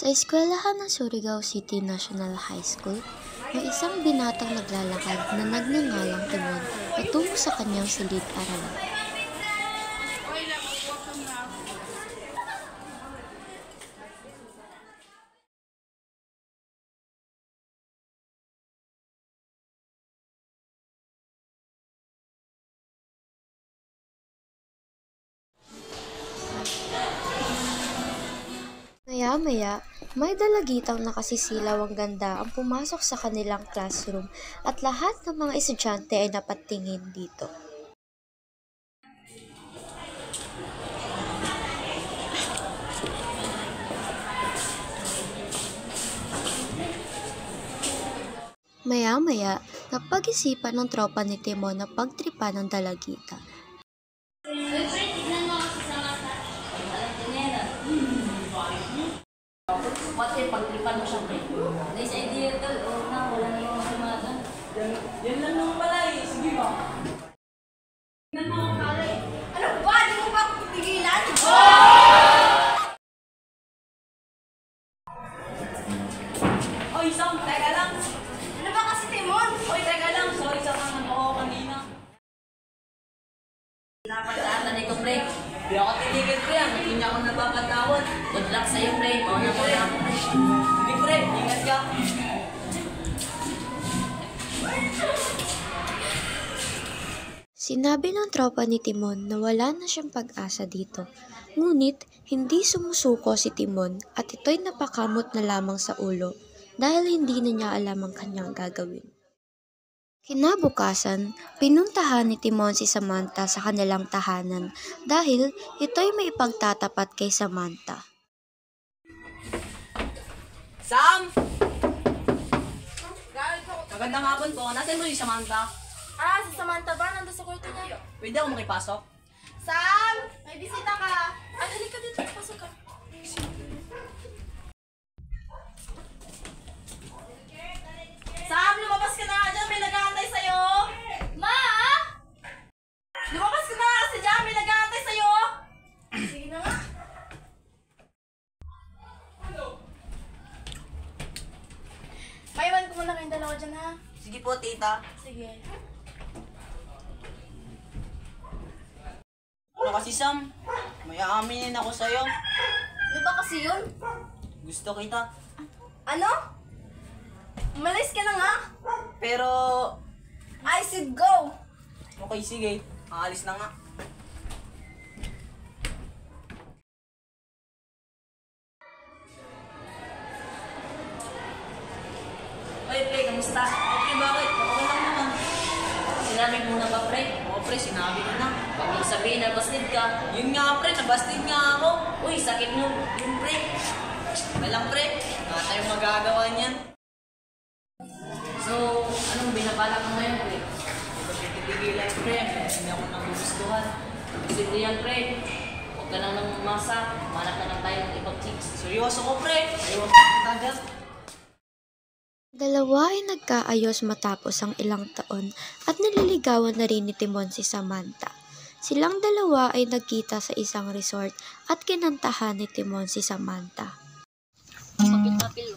Sa eskwelahan ng Surigao City National High School, may isang binatang naglalakad na nagngangalang Timon patungo sa kanyang silid-aralan. Maya-maya, may dalagitang nakasisilaw ang ganda ang pumasok sa kanilang classroom at lahat ng mga estudyante ay napatingin dito. Maya-maya, napag-isipan ng tropa ni Timon na pagtripan ng dalagita. Pati pagtripan mo siya, pre. Nice idea tol. Oo na, wala na yung sumata. Yan lang naman pala eh. Sige ba? Yan mga kalay. Ano ba? Di mo ba ako pipigilan? Oy, Sam, teka lang. Ano ba kasi, Timon? Oy, teka lang. Sorry sa kang ako kanina. Dapat sa atan ito, pre. Di ako titigil, pre. Hindi niya ako napapatawad. Good luck sa'yo, pre. Mauna ko lang. Sige, pre. Ingat ka. Sinabi ng tropa ni Timon na wala na siyang pag-asa dito. Ngunit, hindi sumusuko si Timon at ito'y napakamot na lamang sa ulo dahil hindi na niya alam ang kanyang gagawin. Kinabukasan, pinuntahan ni Timon si Samantha sa kanilang tahanan dahil ito'y may ipagtatapat kay Samantha. Sam! Magandang hapon po. Nasaan mo yung Samantha? Si Samantha ba? Nandun sa kwarto niya. Pwede ako makipasok? Sam! May bisita ka! Halika dito. Pasok ka. Sam! Lumabas ka na nga dyan. May nag-aantay sa'yo. Ma! Lumabas ka na kasi dyan. May nag-aantay sa'yo. Sige na nga. Maiwan ko muna kayong dalawa dyan, ha? Sige po, tita. Sige. Ano kasi, Sam? May aaminin ako sa'yo. Ano ba kasi yun? Gusto kita. Ano? Umalis ka na nga. Pero... I said go. Okay, sige. Aalis na nga. Oy, pre, kamusta? Okay, bakit? Okay lang naman. Sinabi mo na ba, pre? Oo, pre, sinabi ko na. Pag may sabihin na bastid ka. Yun nga, pre, nabastid nga ako. Uy, sakit mo. Yun, pre. Walang, pre. Wala tayong magagawa niyan. So, anong binabalak mo ngayon, pre? Pagkitigilan, pre. Hindi ako nagugustuhan. Kasi yan, pre. Huwag ka nang namasa. Manap na lang tayo ng ibang chicks. Seryoso ko, pre. Seryoso ko tagal. Dalawa ay nagkaayos matapos ang ilang taon at nililigawan na rin ni Timon si Samantha. Silang dalawa ay nagkita sa isang resort at kinantahan ni Timon si Samantha. Papil-papil.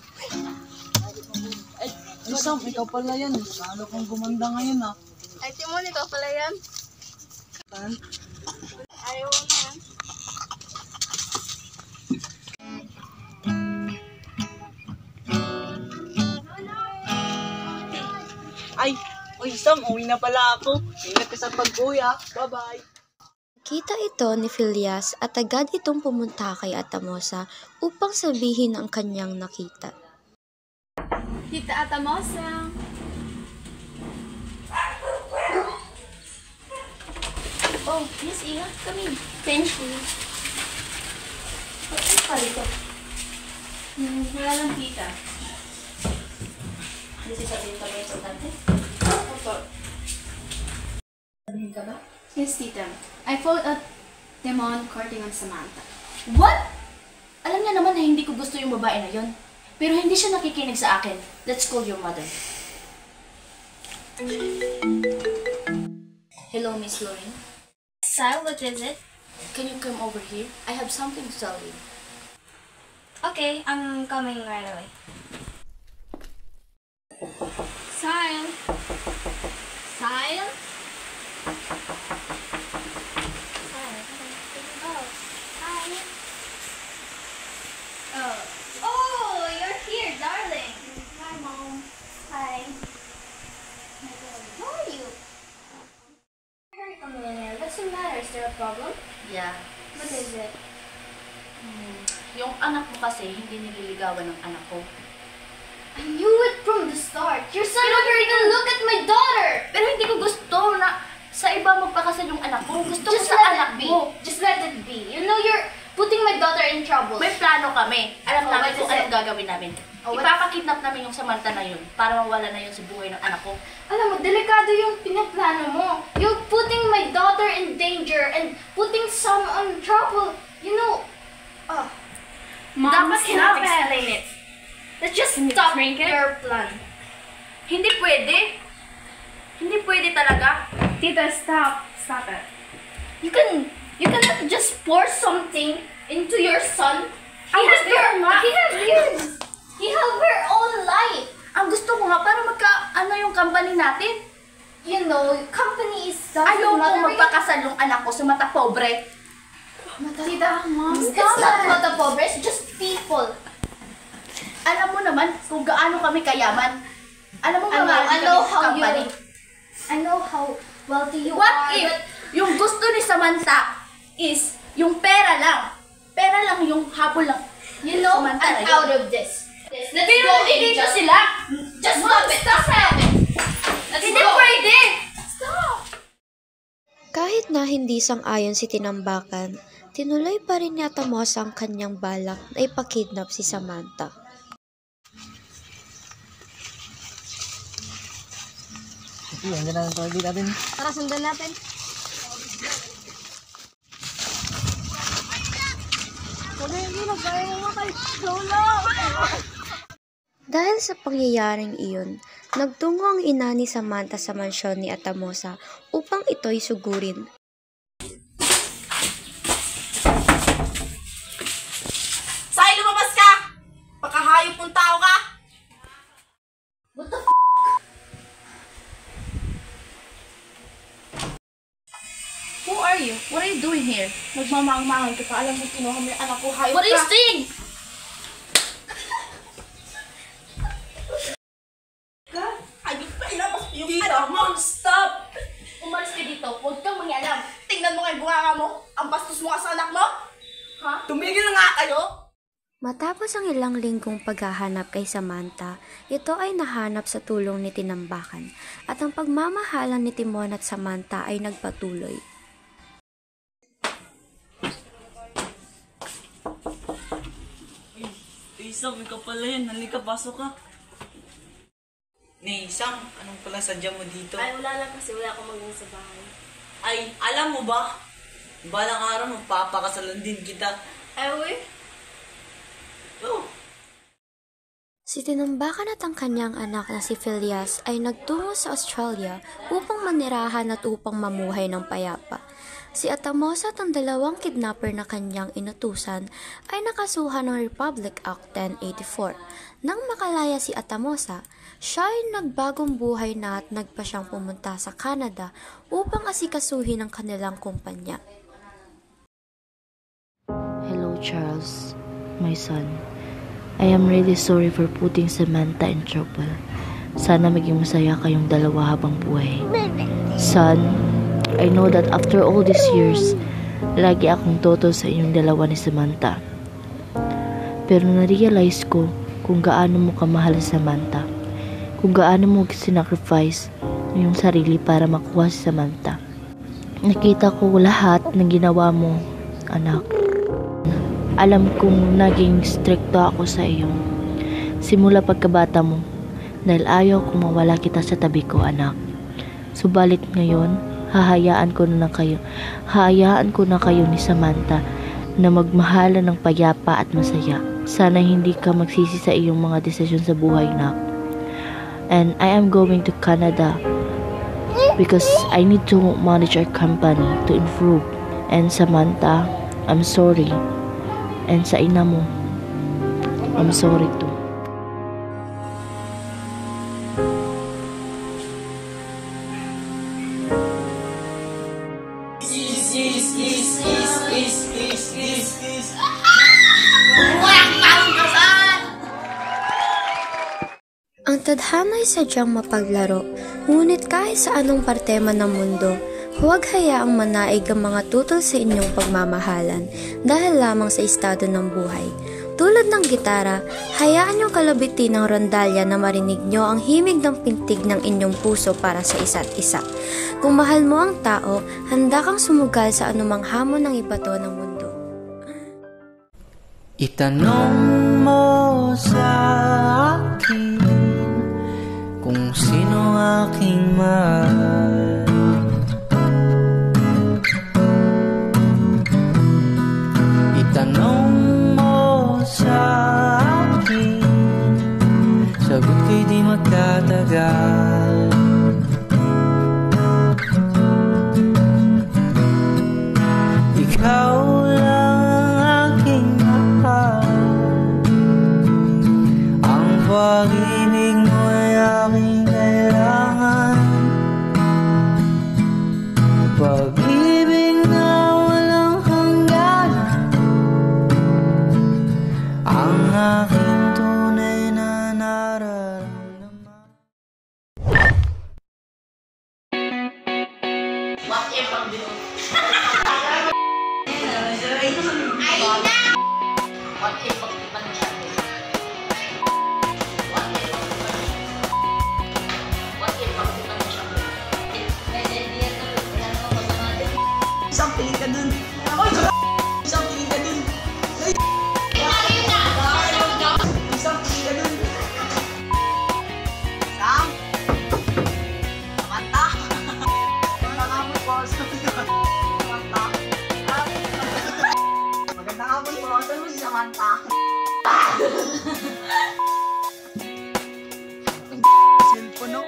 Ay, Sam, ikaw pala yan. Lalo kang gumanda ngayon, ha? Ay, Timon, ikaw pala yan. Ayaw mo na yan. Ay, uy, Sam, uwi na pala ako. Ingat ka sa pag-uwi, ha? Bye-bye. Kita ito ni Phileas at agad itong pumunta kay Atamosa upang sabihin ang kanyang nakita. Tita Atamosa. Oh, Miss Iha, come in. Thank you. Ano pa ito? Wala lang, tita. Hindi sasabihin ka ba importante? Opo. Sabihin ka ba? Yes, tita. I found out Timon courting on Samantha. What? Alam niya naman na hindi ko gusto yung babae na yon. Pero hindi siya nakikinig sa akin. Let's call your mother. Hello, Miss Lauren. Sal, what is it? Can you come over here? I have something to tell you. Okay, I'm coming right away. Sile. Sile? Oh, you're here, darling. Hi, Mom. Hi. How are you? Come in here. What's the matter? Is there a problem? Yeah. What is it? Yung anak mo kasi, hindi nililigawan ng anak ko. I knew it from the start. Your son never even look at my daughter. Pero hindi ko gusto na sa iba magpakasal yung anak ko. Gusto ko Just sa let anak it be. mo. Just let it be. You know you're putting my daughter in trouble. May plano kami. Alam Oh, namin what kung is anong it? gagawin namin. Oh, what- Ipapakidnap namin yung Samantha na yun para mawala na yun sa buhay ng anak ko. Alam mo, delikado yung pinaplano mo. You're putting my daughter in danger and putting someone in trouble. You know, Mom, Dapat stop cannot it. explain it. let's just Can you stop drink it? your plan. Hindi pwede. Hindi pwede talaga. Tita, stop. Stop it. You cannot just pour something into your son. Ang gusto ko nga. He have her own life. Ang gusto ko nga para yung company natin. You know, company is Ayaw matter. ko magpakasal yung anak ko sa mata pobre. Tita, Mom, it's stop not it. mata pobre, it's just people. Alam mo naman kung gaano kami kayaman. Alam mo I know, mga I know how company. I know how wealthy you What are. if but yung gusto ni Samantha is yung pera lang? Pera lang yung habol lang. you know, Samantha I'm na yun. out of this. Let's Pero go, hindi dito Angel. sila. Just stop it. Stop it. Let's Hindi go. pwede. Kahit na hindi sang-ayon si Tinambakan, tinuloy pa rin ni Atamosa ang kanyang balak na ipakidnap si Samantha. Sige, andyan na ang target natin. Tara, sundan natin. Dahil sa pangyayaring iyon, nagtungo ang ina ni Samantha sa mansyon ni Atamosa upang ito'y sugurin. Sai, lumabas ka! Pakahayop mong tao ka! What the Who are you? What are you doing here? Nagmamang-mangan ka pa. Alam mo, kinuha mo yung anak ko. Hayop What are you ka. saying? Hayop ka, ilabas mo yung anak mo! Stop! Umalis ka dito. Huwag kang mangialam. Tingnan mo kay bunganga mo! Ang bastos mo nga sa anak mo! Ha? Tumigil na nga kayo! Matapos ang ilang linggong paghahanap kay Samantha, ito ay nahanap sa tulong ni Tinambakan at ang pagmamahalan ni Timon at Samantha ay nagpatuloy. Isang, ikaw pala yan. Halika, pasok ka. Isang, anong pala sadya mo dito? Ay, wala lang kasi wala akong maging sa bahay. Ay, alam mo ba? Balang araw, magpapakasalan din kita. Ay, uy. Oh, Si Tinambakan at ang kanyang anak na si Phileas ay nagtungo sa Australia upang manirahan at upang mamuhay ng payapa. Si Atamosa at ang dalawang kidnapper na kanyang inutusan ay nakasuhan ng Republic Act 1084. Nang makalaya si Atamosa, siya ay nagbagong buhay na at nagpa siyang pumunta sa Canada upang asikasuhin ang kanilang kumpanya. Hello, Charles, my son. I am really sorry for putting Samantha in trouble. Sana maging masaya kayong dalawa habang buhay. Son, I know that after all these years, lagi akong toto sa inyong dalawa ni Samantha. Pero na-realize ko kung gaano mo kamahal si Samantha. Kung gaano mo sinacrifice yung sarili para makuha si Samantha. Nakita ko lahat ng ginawa mo, anak. Alam kong naging stricto ako sa iyo. Simula pagkabata mo, dahil ayaw kong mawala kita sa tabi ko, anak. Subalit ngayon, hahayaan ko na kayo ni Samantha na magmahalan ng payapa at masaya. Sana hindi ka magsisi sa iyong mga desisyon sa buhay, anak. And I am going to Canada because I need to manage our company to improve. And Samantha, I'm sorry. And sa ina mo, I'm sorry too. Ang tadhana ay sadyang mapaglaro, ngunit kahit sa anong parte man ng mundo, huwag hayaang manaig ang mga tutol sa inyong pagmamahalan dahil lamang sa estado ng buhay. Tulad ng gitara, hayaan niyong kalabitin ng rondalya na marinig niyo ang himig ng pintig ng inyong puso para sa isa't isa. Kung mahal mo ang tao, handa kang sumugal sa anumang hamon ng ibato ng mundo. Itanong mo sa akin kung sino aking mahal. Itanong mo sa akin, sagot ko'y di magtatagal. Ikaw lang ang aking mahal, ang pag-ibig mo ay aking kailangan. Pag-ibig na walang hangganan, ang aking tunay na nararamdaman. What if ang dito? What if ang iba na siya? What if ang iba na siya? What if ang iba na siya? Isang piling ka dun. Isang piling ka dun. Isang piling ka dun. Sam? Samantha? Magandang hapon po. Samantha? Magandang hapon po. Saan mo si Samantha? Cellphone no?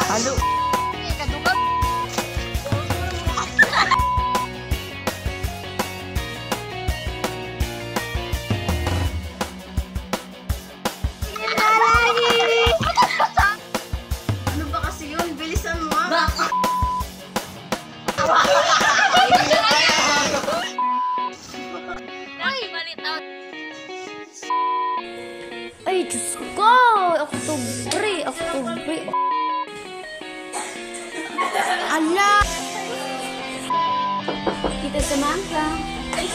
Halo. Ano ba kasi yun? Bilisan mo ah. Ay, Diyos ko! Oktubre! Ala! Tita Samantha. Ay,